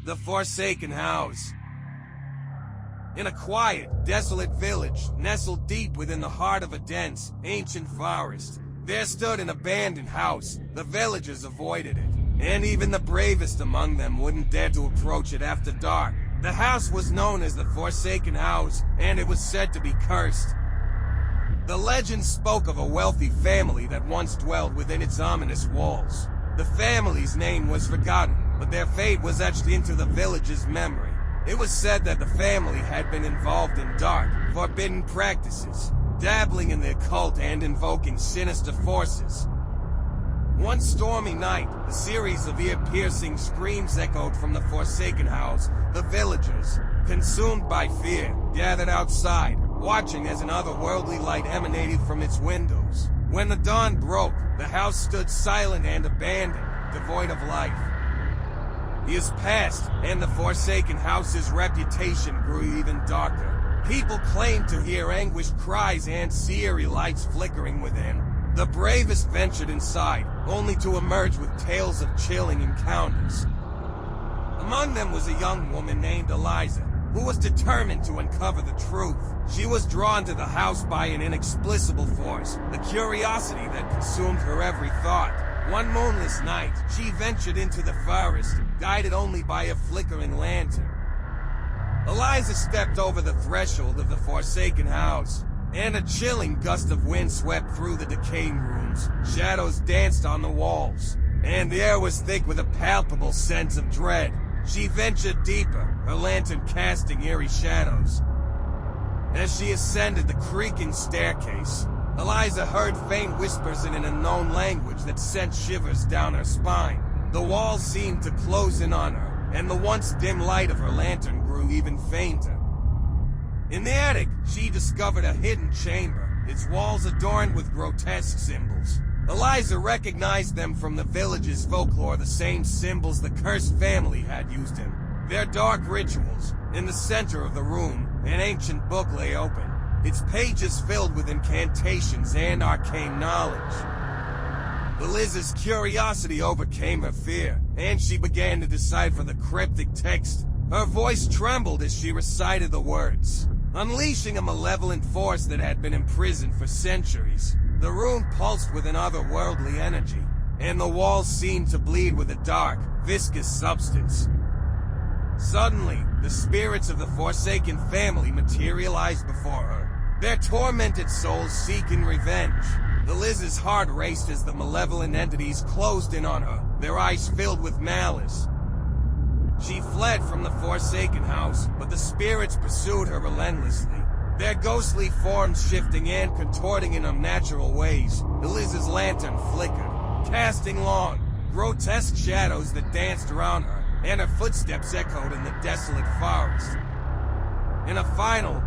The Forsaken House. In a quiet, desolate village, nestled deep within the heart of a dense, ancient forest, there stood an abandoned house. The villagers avoided it, and even the bravest among them wouldn't dare to approach it after dark. The house was known as the Forsaken House, and it was said to be cursed. The legend spoke of a wealthy family that once dwelled within its ominous walls. The family's name was forgotten, but their fate was etched into the village's memory. It was said that the family had been involved in dark, forbidden practices, dabbling in the occult and invoking sinister forces. One stormy night, a series of ear-piercing screams echoed from the Forsaken House. The villagers, consumed by fear, gathered outside, watching as an otherworldly light emanated from its windows. When the dawn broke, the house stood silent and abandoned, devoid of life. Years passed, and the Forsaken House's reputation grew even darker. People claimed to hear anguished cries and see eerie lights flickering within. The bravest ventured inside, only to emerge with tales of chilling encounters. Among them was a young woman named Eliza, who was determined to uncover the truth. She was drawn to the house by an inexplicable force, the curiosity that consumed her every thought. One moonless night, she ventured into the forest, guided only by a flickering lantern. Eliza stepped over the threshold of the Forsaken House, and a chilling gust of wind swept through the decaying rooms. Shadows danced on the walls, and the air was thick with a palpable sense of dread. She ventured deeper, her lantern casting eerie shadows. As she ascended the creaking staircase, Eliza heard faint whispers in an unknown language that sent shivers down her spine. The walls seemed to close in on her, and the once dim light of her lantern grew even fainter. In the attic, she discovered a hidden chamber, its walls adorned with grotesque symbols. Eliza recognized them from the village's folklore, the same symbols the cursed family had used in their dark rituals. In the center of the room, an ancient book lay open, its pages filled with incantations and arcane knowledge. Eliza's curiosity overcame her fear, and she began to decipher the cryptic text. Her voice trembled as she recited the words, unleashing a malevolent force that had been imprisoned for centuries. The room pulsed with an otherworldly energy, and the walls seemed to bleed with a dark, viscous substance. Suddenly, the spirits of the Forsaken family materialized before her, their tormented souls seeking revenge. Eliza's heart raced as the malevolent entities closed in on her, their eyes filled with malice. She fled from the Forsaken House, but the spirits pursued her relentlessly, their ghostly forms shifting and contorting in unnatural ways. Eliza's lantern flickered, casting long, grotesque shadows that danced around her, and her footsteps echoed in the desolate forest. In a final,